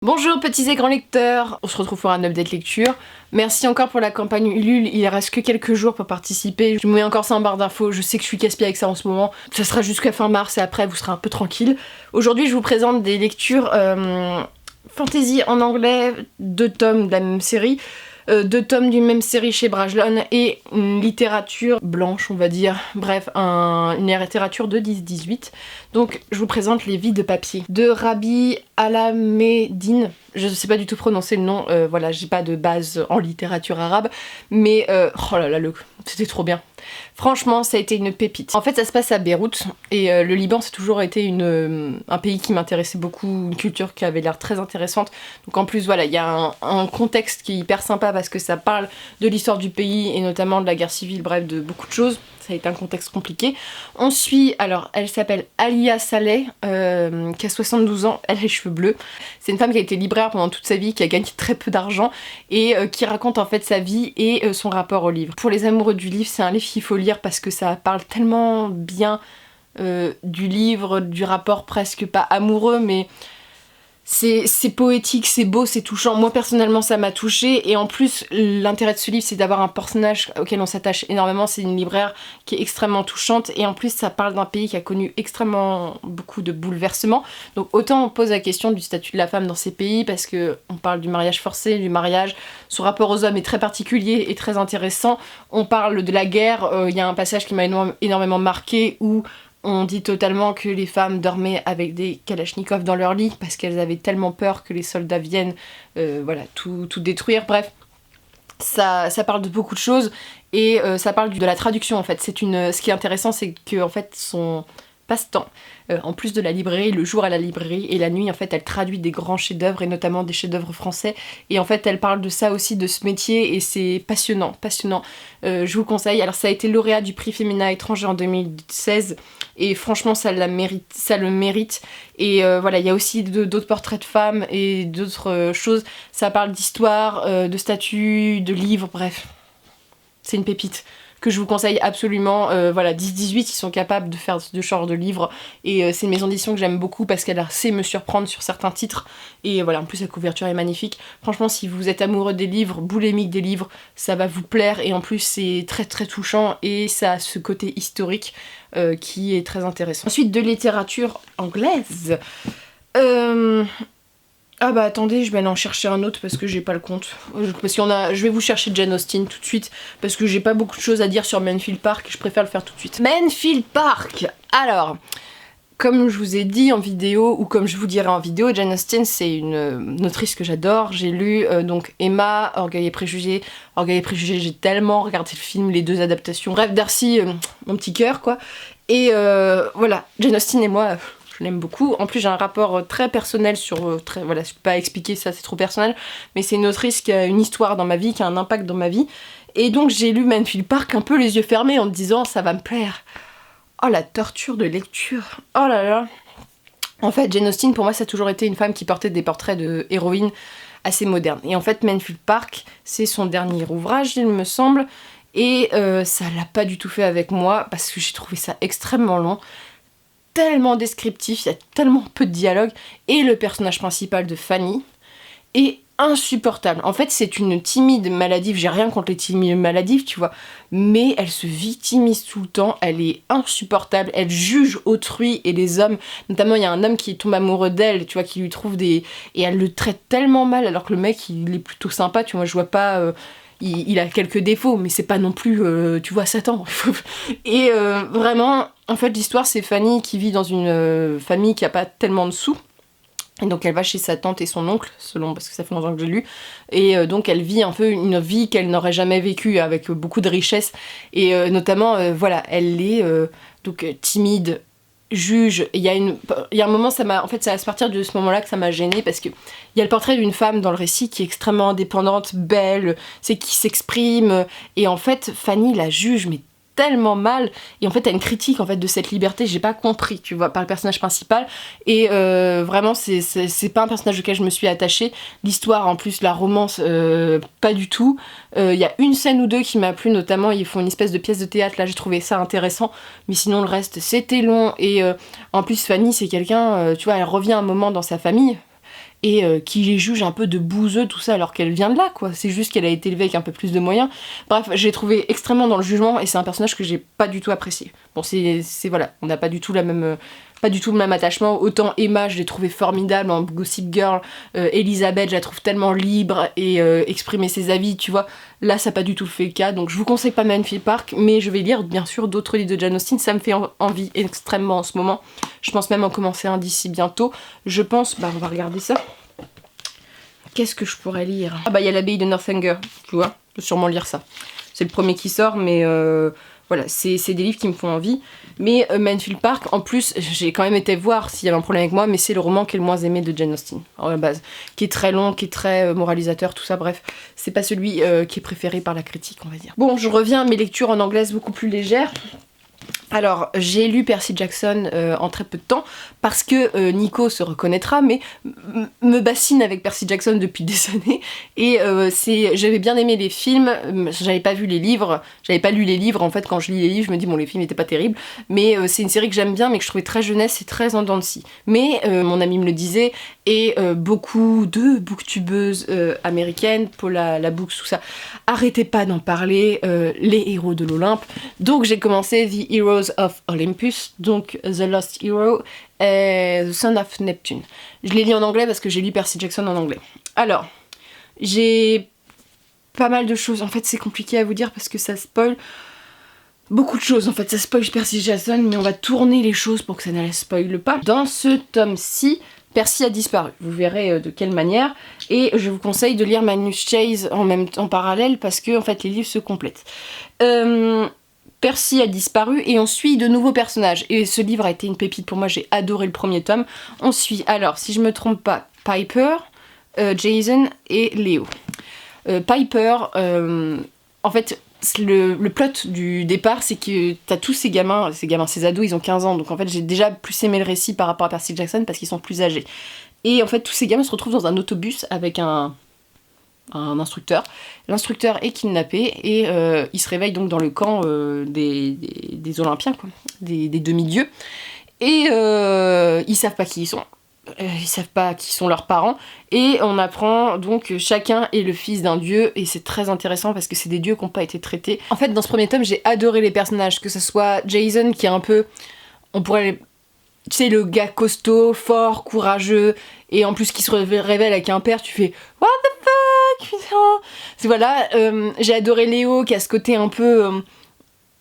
Bonjour petits et grands lecteurs, on se retrouve pour un update lecture. Merci encore pour la campagne Ulule, il reste que quelques jours pour participer. Je vous mets encore ça en barre d'infos, je sais que je suis casse-pied avec ça en ce moment. Ça sera jusqu'à fin mars et après vous serez un peu tranquille. Aujourd'hui je vous présente des lectures fantasy en anglais, 2 tomes de la même série. 2 tomes d'une même série chez Brajlon et une littérature blanche on va dire, bref une littérature de 10-18. Donc je vous présente Les Vies de papier de Rabi Alameddine. Je sais pas du tout prononcer le nom, voilà, j'ai pas de base en littérature arabe, mais oh là là, c'était trop bien. Franchement, ça a été une pépite. En fait, ça se passe à Beyrouth, et le Liban, c'est toujours été un pays qui m'intéressait beaucoup, une culture qui avait l'air très intéressante. Donc en plus, voilà, il y a un contexte qui est hyper sympa parce que ça parle de l'histoire du pays, et notamment de la guerre civile, bref, de beaucoup de choses. Ça a été un contexte compliqué. On suit, alors, elle s'appelle Alia Saleh, qui a 72 ans, elle a les cheveux bleus. C'est une femme qui a été libraire pendant toute sa vie, qui a gagné très peu d'argent, et qui raconte en fait sa vie et son rapport au livre. Pour les amoureux du livre, c'est un livre qu'il faut lire parce que ça parle tellement bien du livre, du rapport presque pas amoureux, mais c'est poétique, c'est beau, c'est touchant. Moi personnellement ça m'a touchée, et en plus l'intérêt de ce livre c'est d'avoir un personnage auquel on s'attache énormément. C'est une libraire qui est extrêmement touchante, et en plus ça parle d'un pays qui a connu extrêmement beaucoup de bouleversements. Donc autant on pose la question du statut de la femme dans ces pays, parce que on parle du mariage forcé, du mariage, son rapport aux hommes est très particulier et très intéressant. On parle de la guerre, il y a un passage qui m'a énormément marqué où on dit totalement que les femmes dormaient avec des kalachnikovs dans leur lit parce qu'elles avaient tellement peur que les soldats viennent voilà, tout détruire. Bref, ça parle de beaucoup de choses, et ça parle de la traduction en fait. Ce qui est intéressant, c'est que en fait son passe-temps, en plus de la librairie, le jour à la librairie, et la nuit en fait elle traduit des grands chefs-d'œuvre, et notamment des chefs-d'œuvre français, et en fait elle parle de ça aussi, de ce métier, et c'est passionnant. Je vous le conseille. Alors ça a été lauréat du prix Féminin étranger en 2016, et franchement ça le mérite. Et voilà, il y a aussi d'autres portraits de femmes et d'autres choses. Ça parle d'histoire, de statut, de livres, bref, c'est une pépite que je vous conseille absolument. Voilà, 10-18, ils sont capables de faire ce genre de livres, et c'est une maison d'édition que j'aime beaucoup parce qu'elle sait me surprendre sur certains titres, et voilà, en plus la couverture est magnifique. Franchement, si vous êtes amoureux des livres, boulimique des livres, ça va vous plaire, et en plus c'est très très touchant, et ça a ce côté historique qui est très intéressant. Ensuite, de littérature anglaise. Ah bah attendez, je vais aller en chercher un autre parce que j'ai pas le compte. Je vais vous chercher Jane Austen tout de suite parce que j'ai pas beaucoup de choses à dire sur Mansfield Park, et je préfère le faire tout de suite. Mansfield Park. Alors, comme je vous ai dit en vidéo, ou comme je vous dirai en vidéo, Jane Austen c'est une autrice que j'adore. J'ai lu donc Emma, Orgueil et Préjugés. Orgueil et Préjugés, j'ai tellement regardé le film, les 2 adaptations. Bref, Darcy, mon petit cœur quoi. Et voilà, Jane Austen et moi, je l'aime beaucoup. En plus j'ai un rapport très personnel sur... voilà, je peux pas expliquer ça, c'est trop personnel, mais c'est une autrice qui a une histoire dans ma vie, qui a un impact dans ma vie. Et donc j'ai lu Mansfield Park un peu les yeux fermés en me disant ça va me plaire. Oh la torture de lecture, oh là là. En fait Jane Austen pour moi ça a toujours été une femme qui portait des portraits de héroïnes assez modernes. Et en fait Mansfield Park c'est son dernier ouvrage il me semble, et ça l'a pas du tout fait avec moi parce que j'ai trouvé ça extrêmement long, tellement descriptif, il y a tellement peu de dialogue, et le personnage principal de Fanny est insupportable. En fait, c'est une timide maladive, j'ai rien contre les timides maladives, tu vois, mais elle se victimise tout le temps, elle est insupportable, elle juge autrui et les hommes, notamment il y a un homme qui tombe amoureux d'elle, tu vois, qui lui trouve des... et elle le traite tellement mal alors que le mec, il est plutôt sympa, tu vois, je vois pas... Il a quelques défauts, mais c'est pas non plus, tu vois, Satan. Et vraiment, en fait, l'histoire, c'est Fanny qui vit dans une famille qui a pas tellement de sous. Et donc elle va chez sa tante et son oncle, selon, parce que ça fait longtemps que j'ai lu, et donc elle vit un peu une vie qu'elle n'aurait jamais vécue, avec beaucoup de richesse, et notamment, voilà, elle est donc timide, juge, et il y a un moment, en fait c'est à partir de ce moment-là que ça m'a gênée, parce que il y a le portrait d'une femme dans le récit qui est extrêmement indépendante, belle, c'est qui s'exprime, et en fait Fanny la juge, mais tellement mal, et en fait t'as une critique en fait de cette liberté, j'ai pas compris, tu vois, par le personnage principal, et vraiment c'est pas un personnage auquel je me suis attachée. L'histoire en plus, la romance, pas du tout. Il y a une scène ou deux qui m'a plu, notamment ils font une espèce de pièce de théâtre, là j'ai trouvé ça intéressant, mais sinon le reste c'était long, et en plus Fanny c'est quelqu'un, tu vois, elle revient un moment dans sa famille, et qui les juge un peu de bouseux, tout ça, alors qu'elle vient de là, quoi. C'est juste qu'elle a été élevée avec un peu plus de moyens. Bref, j'ai trouvé extrêmement dans le jugement, et c'est un personnage que j'ai pas du tout apprécié. Bon, c'est voilà, on n'a pas du tout la même... pas du tout le même attachement. Autant Emma, je l'ai trouvée formidable en Gossip Girl. Elisabeth, je la trouve tellement libre et exprimer ses avis, tu vois. Là, ça n'a pas du tout fait le cas. Donc, je vous conseille pas Mayfield Park, mais je vais lire, bien sûr, d'autres livres de Jane Austen. Ça me fait envie extrêmement en ce moment. Je pense même en commencer un d'ici bientôt. Je pense... Bah, on va regarder ça. Qu'est-ce que je pourrais lire? Ah bah, il y a l'abbaye de Northanger, tu vois. Je vais sûrement lire ça. C'est le premier qui sort, mais... Voilà, c'est des livres qui me font envie. Mais Mayfield Park, en plus, j'ai quand même été voir s'il y avait un problème avec moi, mais c'est le roman qui est le moins aimé de Jane Austen, à la base. Qui est très long, qui est très moralisateur, tout ça, bref. C'est pas celui qui est préféré par la critique, on va dire. Bon, je reviens à mes lectures en anglaise beaucoup plus légères. Alors, j'ai lu Percy Jackson en très peu de temps, parce que Nico se reconnaîtra, mais me bassine avec Percy Jackson depuis des années, et j'avais bien aimé les films, j'avais pas vu les livres, j'avais pas lu les livres, en fait quand je lis les livres je me dis bon les films étaient pas terribles, mais c'est une série que j'aime bien mais que je trouvais très jeunesse et très en dents de scie. Mais mon ami me le disait, et beaucoup de booktubeuses américaines, Paula Labooks, tout ça, arrêtez pas d'en parler, les héros de l'Olympe, donc j'ai commencé The Heroes of Olympus, donc The Lost Hero et The Son of Neptune. Je l'ai lu en anglais parce que j'ai lu Percy Jackson en anglais. Alors, j'ai pas mal de choses, en fait c'est compliqué à vous dire parce que ça spoil beaucoup de choses, en fait ça spoil Percy Jackson, mais on va tourner les choses pour que ça ne la spoile pas. Dans ce tome-ci, Percy a disparu, vous verrez de quelle manière, et je vous conseille de lire Magnus Chase en parallèle parce que en fait les livres se complètent. Percy a disparu et on suit de nouveaux personnages. Et ce livre a été une pépite pour moi, j'ai adoré le premier tome. On suit, alors, si je me trompe pas, Piper, Jason et Léo. Piper, en fait, le plot du départ, c'est que t'as tous ces gamins, ces ados, ils ont 15 ans. Donc en fait, j'ai déjà plus aimé le récit par rapport à Percy Jackson parce qu'ils sont plus âgés. Et en fait, tous ces gamins se retrouvent dans un autobus avec un instructeur. L'instructeur est kidnappé et il se réveille donc dans le camp des Olympiens, quoi, des demi-dieux. Et ils savent pas qui ils sont. Ils savent pas qui sont leurs parents. Et on apprend donc que chacun est le fils d'un dieu. Et c'est très intéressant parce que c'est des dieux qui n'ont pas été traités. En fait, dans ce premier tome, j'ai adoré les personnages. Que ce soit Jason qui est un peu... On pourrait... Tu sais, le gars costaud, fort, courageux, et en plus qui se révèle avec un père, tu fais what the fuck, putain. C'est voilà, j'ai adoré Léo qui a ce côté un peu...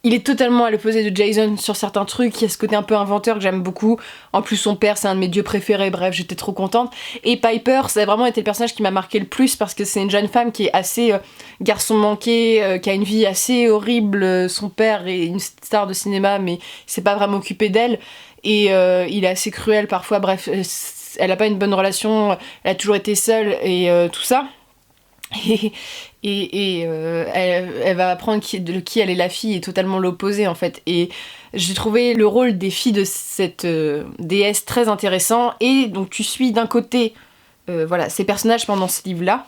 il est totalement à l'opposé de Jason sur certains trucs, il a ce côté un peu inventeur que j'aime beaucoup. En plus son père c'est un de mes dieux préférés, bref j'étais trop contente. Et Piper, ça a vraiment été le personnage qui m'a marqué le plus parce que c'est une jeune femme qui est assez garçon manqué, qui a une vie assez horrible. Son père est une star de cinéma mais il s'est pas vraiment occupé d'elle. Et il est assez cruel parfois, bref, elle a pas une bonne relation, elle a toujours été seule et tout ça. Elle va apprendre de qui elle est la fille est totalement l'opposé en fait. Et j'ai trouvé le rôle des filles de cette déesse très intéressant. Et donc tu suis d'un côté voilà, ces personnages pendant ce livre-là.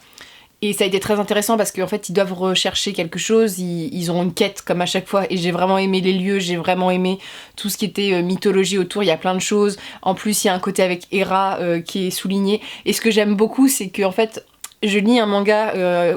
Et ça a été très intéressant parce qu'en fait ils doivent rechercher quelque chose, ils ont une quête comme à chaque fois et j'ai vraiment aimé les lieux, j'ai vraiment aimé tout ce qui était mythologie autour, il y a plein de choses. En plus il y a un côté avec Hera qui est souligné et ce que j'aime beaucoup c'est que en fait je lis un manga,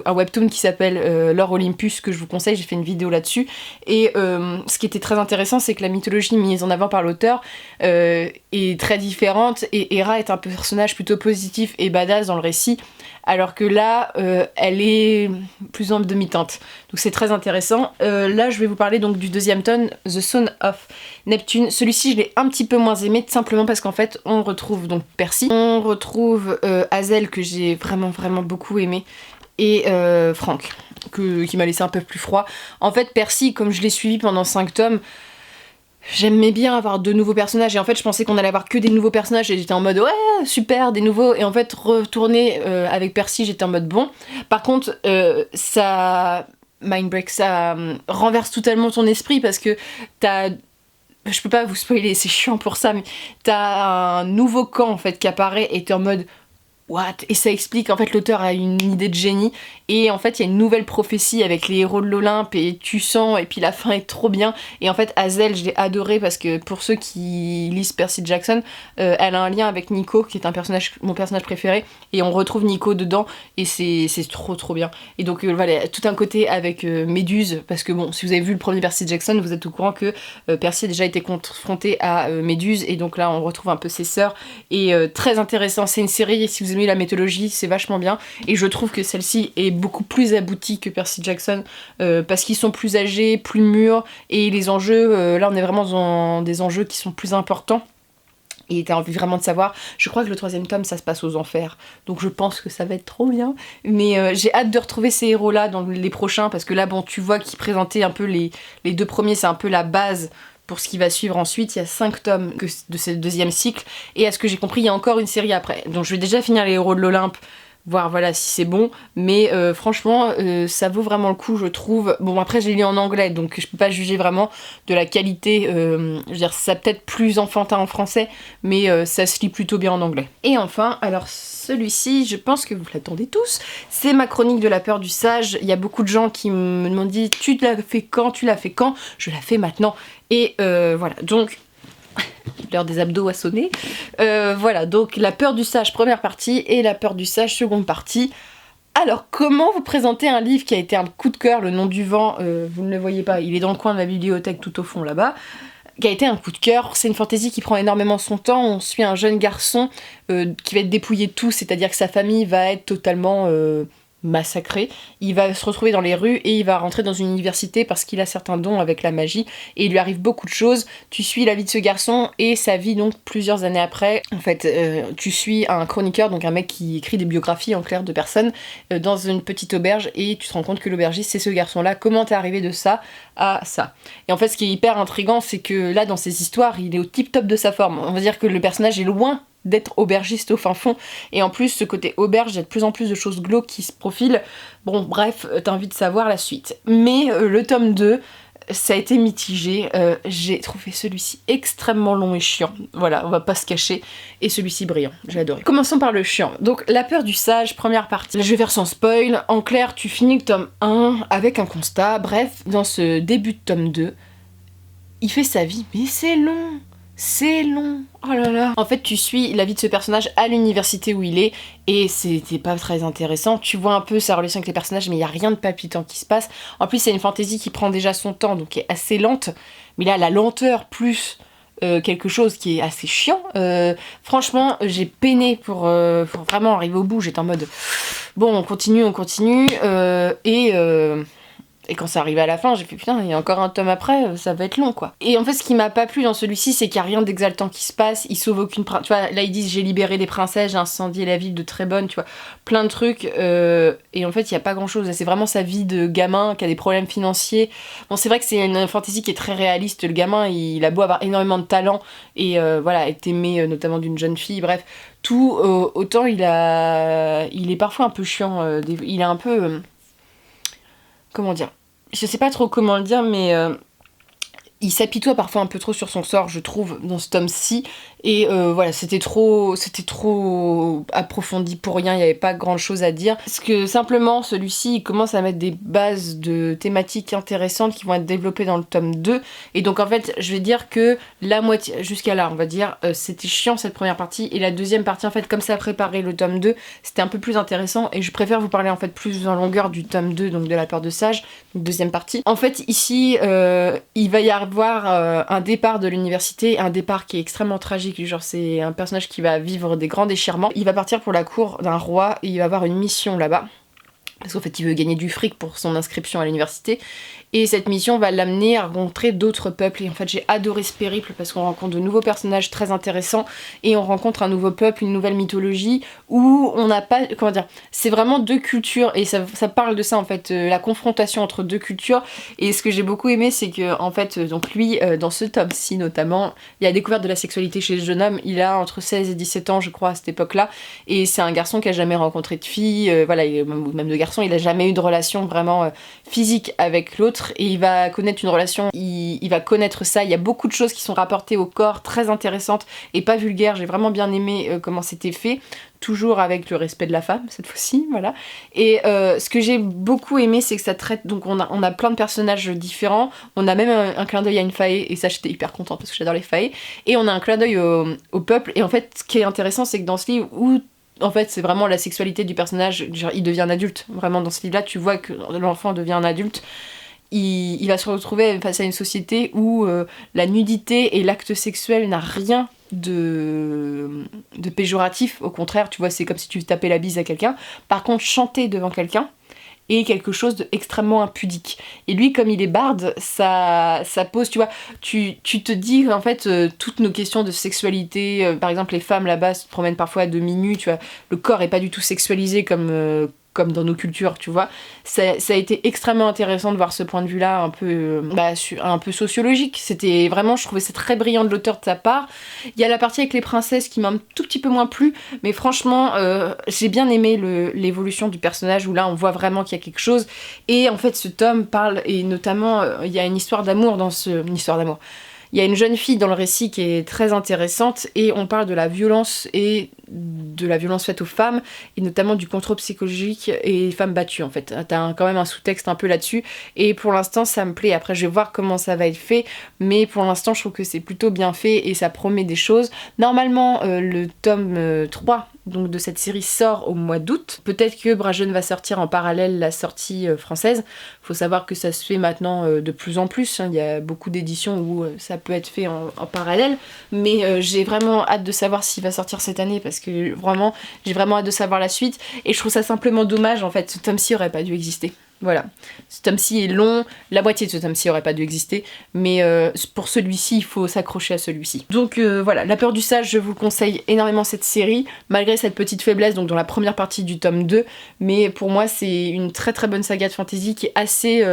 un webtoon qui s'appelle Lore Olympus que je vous conseille, j'ai fait une vidéo là-dessus et ce qui était très intéressant c'est que la mythologie mise en avant par l'auteur est très différente et Hera est un personnage plutôt positif et badass dans le récit alors que là elle est plus en demi-teinte, donc c'est très intéressant. Là je vais vous parler donc du deuxième tome, The Son of Neptune. Celui-ci je l'ai un petit peu moins aimé simplement parce qu'en fait on retrouve donc Percy, on retrouve Hazel que j'ai vraiment beaucoup aimé et Frank qui m'a laissé un peu plus froid. En fait Percy, comme je l'ai suivi pendant 5 tomes, j'aimais bien avoir de nouveaux personnages et en fait je pensais qu'on allait avoir que des nouveaux personnages et j'étais en mode ouais super des nouveaux, et en fait retourner avec Percy j'étais en mode bon. Par contre ça mindbreak, ça renverse totalement ton esprit parce que je peux pas vous spoiler, c'est chiant pour ça, mais t'as un nouveau camp en fait qui apparaît et t'es en mode what? Et ça explique, en fait, l'auteur a une idée de génie, et en fait, il y a une nouvelle prophétie avec les héros de l'Olympe, et tu sens, et puis la fin est trop bien. Et en fait, Hazel, je l'ai adoré parce que pour ceux qui lisent Percy Jackson, elle a un lien avec Nico, qui est mon personnage préféré, et on retrouve Nico dedans, et c'est trop bien. Et donc, voilà, tout un côté avec Méduse, parce que bon, si vous avez vu le premier Percy Jackson, vous êtes au courant que Percy a déjà été confronté à Méduse, et donc là, on retrouve un peu ses sœurs, et très intéressant. C'est une série, si vous aimez la mythologie, c'est vachement bien, et je trouve que celle-ci est beaucoup plus aboutie que Percy Jackson, parce qu'ils sont plus âgés, plus mûrs, et les enjeux, là on est vraiment dans des enjeux qui sont plus importants, et t'as envie vraiment de savoir. Je crois que le 3e tome ça se passe aux enfers, donc je pense que ça va être trop bien, mais j'ai hâte de retrouver ces héros là dans les prochains, parce que là bon, tu vois qu'ils présentaient un peu les 2 premiers, c'est un peu la base pour ce qui va suivre ensuite. Il y a 5 tomes de ce 2e cycle, et à ce que j'ai compris, il y a encore une série après. Donc je vais déjà finir les héros de l'Olympe, voir voilà si c'est bon, mais franchement ça vaut vraiment le coup, je trouve. Bon, après j'ai lu en anglais, donc je peux pas juger vraiment de la qualité, je veux dire, ça peut-être plus enfantin en français, mais ça se lit plutôt bien en anglais. Et enfin, alors celui-ci, je pense que vous l'attendez tous, c'est ma chronique de la peur du sage. Il y a beaucoup de gens qui m'ont dit tu l'as fait quand, je la fais maintenant, et voilà, donc l'heure des abdos a sonné. Voilà, donc la peur du sage première partie et la peur du sage seconde partie. Alors, comment vous présenter un livre qui a été un coup de cœur, Le Nom du Vent, vous ne le voyez pas, il est dans le coin de ma bibliothèque tout au fond là-bas, qui a été un coup de cœur. C'est une fantaisie qui prend énormément son temps. On suit un jeune garçon qui va être dépouillé de tout, c'est-à-dire que sa famille va être totalement massacré. Il va se retrouver dans les rues et il va rentrer dans une université parce qu'il a certains dons avec la magie, et il lui arrive beaucoup de choses. Tu suis la vie de ce garçon et sa vie donc plusieurs années après. En fait, tu suis un chroniqueur, donc un mec qui écrit des biographies en clair de personnes dans une petite auberge, et tu te rends compte que l'aubergiste c'est ce garçon-là. Comment t'es arrivé de ça à ça? Et en fait, ce qui est hyper intriguant, c'est que là, dans ces histoires, il est au tip-top de sa forme. On va dire que le personnage est loin d'être aubergiste au fin fond, et en plus ce côté auberge, il y a de plus en plus de choses glauques qui se profilent. Bon bref, t'as envie de savoir la suite. Mais le tome 2, ça a été mitigé. J'ai trouvé celui-ci extrêmement long et chiant, voilà, on va pas se cacher, et celui-ci brillant, j'ai adoré. Commençons par le chiant. Donc la peur du sage, première partie. Là je vais faire sans spoil. En clair, tu finis le tome 1 avec un constat. Bref, dans ce début de tome 2, il fait sa vie, mais c'est long. C'est long, oh là là. En fait, tu suis la vie de ce personnage à l'université où il est, et c'était pas très intéressant. Tu vois un peu sa relation avec les personnages, mais il y a rien de palpitant qui se passe. En plus, c'est une fantaisie qui prend déjà son temps, donc qui est assez lente. Mais là, la lenteur plus quelque chose qui est assez chiant. Franchement, j'ai peiné pour vraiment arriver au bout. J'étais en mode bon, on continue, et quand ça arrivait à la fin, j'ai fait putain, il y a encore un tome après, ça va être long quoi. Et en fait, ce qui m'a pas plu dans celui-ci, c'est qu'il y a rien d'exaltant qui se passe. Il sauve aucune princesse. Tu vois, là ils disent j'ai libéré des princesses, j'ai incendié la ville de Trébonne, tu vois, plein de trucs. Et en fait, il y a pas grand-chose. C'est vraiment sa vie de gamin qui a des problèmes financiers. Bon, c'est vrai que c'est une fantaisie qui est très réaliste. Le gamin, il a beau avoir énormément de talent et voilà, être aimé notamment d'une jeune fille. Bref, tout autant il est parfois un peu chiant. Il est un peu comment dire, je sais pas trop comment le dire, mais il s'apitoie parfois un peu trop sur son sort, je trouve, dans ce tome-ci. Et voilà, c'était trop approfondi pour rien, il n'y avait pas grand chose à dire. Parce que simplement, celui-ci, il commence à mettre des bases de thématiques intéressantes qui vont être développées dans le tome 2. Et donc en fait, je vais dire que la moitié, jusqu'à là, on va dire, c'était chiant cette première partie. Et la deuxième partie, en fait, comme ça a préparé le tome 2, c'était un peu plus intéressant. Et je préfère vous parler en fait plus en longueur du tome 2, donc de la peur de sage, donc deuxième partie. En fait, ici, il va y avoir un départ de l'université, un départ qui est extrêmement tragique. Genre c'est un personnage qui va vivre des grands déchirements. Il va partir pour la cour d'un roi et il va avoir une mission là-bas. Parce qu'en fait il veut gagner du fric pour son inscription à l'université. Et cette mission va l'amener à rencontrer d'autres peuples. Et en fait j'ai adoré ce périple parce qu'on rencontre de nouveaux personnages très intéressants. Et on rencontre un nouveau peuple, une nouvelle mythologie où on n'a pas... Comment dire, c'est vraiment deux cultures. Et ça parle de ça en fait, la confrontation entre deux cultures. Et ce que j'ai beaucoup aimé c'est que en fait, donc lui, dans ce tome-ci notamment, il a découvert de la sexualité chez le jeune homme. Il a entre 16 et 17 ans je crois à cette époque-là. Et c'est un garçon qui a jamais rencontré de fille, voilà, même de garçon garçon il a jamais eu de relation vraiment physique avec l'autre et il va connaître une relation, il va connaître ça. Il y a beaucoup de choses qui sont rapportées au corps, très intéressantes et pas vulgaires. J'ai vraiment bien aimé comment c'était fait, toujours avec le respect de la femme cette fois-ci, voilà. Et ce que j'ai beaucoup aimé, c'est que ça traite, donc on a plein de personnages différents, on a même un clin d'œil à une fae, et ça j'étais hyper contente parce que j'adore les fae, et on a un clin d'œil au peuple, et en fait ce qui est intéressant c'est que dans ce livre où en fait c'est vraiment la sexualité du personnage, genre, il devient un adulte, vraiment dans ce livre là tu vois que l'enfant devient un adulte, il va se retrouver face à une société où la nudité et l'acte sexuel n'a rien de péjoratif, au contraire, tu vois, c'est comme si tu tapais la bise à quelqu'un. Par contre, chanter devant quelqu'un est quelque chose d'extrêmement impudique. Et lui, comme il est barde, ça pose, tu vois, tu te dis, en fait, toutes nos questions de sexualité, par exemple, les femmes là-bas se promènent parfois à demi-nues, tu vois, le corps est pas du tout sexualisé comme dans nos cultures, tu vois. Ça a été extrêmement intéressant de voir ce point de vue-là, un peu sociologique. C'était vraiment, je trouvais ça très brillant de l'auteur de sa part. Il y a la partie avec les princesses qui m'a un tout petit peu moins plu, mais franchement, j'ai bien aimé l'évolution du personnage, où là, on voit vraiment qu'il y a quelque chose. Et en fait, ce tome parle, et notamment, il y a une histoire d'amour une histoire d'amour. Il y a une jeune fille dans le récit qui est très intéressante, et on parle de la violence et de la violence faite aux femmes, et notamment du contrôle psychologique et femmes battues en fait. T'as quand même un sous-texte un peu là-dessus, et pour l'instant ça me plaît. Après je vais voir comment ça va être fait, mais pour l'instant je trouve que c'est plutôt bien fait et ça promet des choses. Normalement le tome 3 donc de cette série sort au mois d'août. Peut-être que Bragelonne va sortir en parallèle la sortie française. Faut savoir que ça se fait maintenant de plus en plus, hein. Il y a beaucoup d'éditions où ça peut être fait en parallèle, mais j'ai vraiment hâte de savoir s'il va sortir cette année, parce que vraiment, j'ai vraiment hâte de savoir la suite, et je trouve ça simplement dommage en fait. Ce tome-ci aurait pas dû exister. Voilà, ce tome-ci est long, la moitié de ce tome-ci aurait pas dû exister, mais pour celui-ci, il faut s'accrocher à celui-ci. Donc voilà, La Peur du Sage, je vous conseille énormément cette série, malgré cette petite faiblesse, donc dans la première partie du tome 2, mais pour moi c'est une très très bonne saga de fantasy qui est assez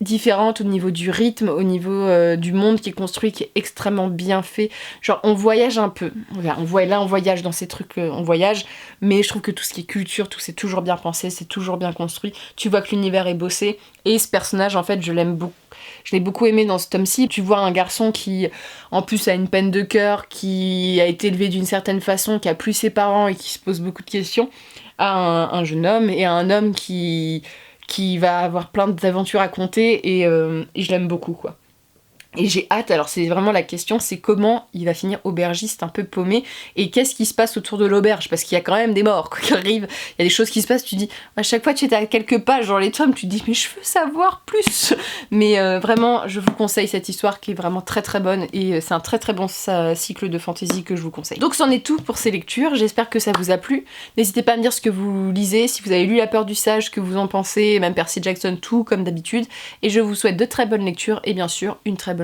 différente au niveau du rythme, au niveau du monde qui est construit, qui est extrêmement bien fait. Genre on voyage un peu, on voyage dans ces trucs, on voyage, mais je trouve que tout ce qui est culture, tout c'est toujours bien pensé, c'est toujours bien construit, tu vois que l'univers est bossé, et ce personnage en fait je l'aime beaucoup. Je l'ai beaucoup aimé dans ce tome-ci. Tu vois un garçon qui, en plus, a une peine de cœur, qui a été élevé d'une certaine façon, qui a plus ses parents et qui se pose beaucoup de questions, à un jeune homme, et à un homme qui va avoir plein d'aventures à conter, et je l'aime beaucoup quoi. Et j'ai hâte, alors c'est vraiment la question, c'est comment il va finir aubergiste un peu paumé, et qu'est-ce qui se passe autour de l'auberge, parce qu'il y a quand même des morts quoi, qui arrivent, il y a des choses qui se passent, tu dis, à chaque fois tu es à quelques pages dans les tomes, tu te dis mais je veux savoir plus. Mais vraiment je vous conseille cette histoire qui est vraiment très très bonne, et c'est un très très bon cycle de fantasy que je vous conseille. Donc c'en est tout pour ces lectures, j'espère que ça vous a plu. N'hésitez pas à me dire ce que vous lisez, si vous avez lu La Peur du Sage, que vous en pensez, même Percy Jackson, tout comme d'habitude, et je vous souhaite de très bonnes lectures et bien sûr une très bonne journée.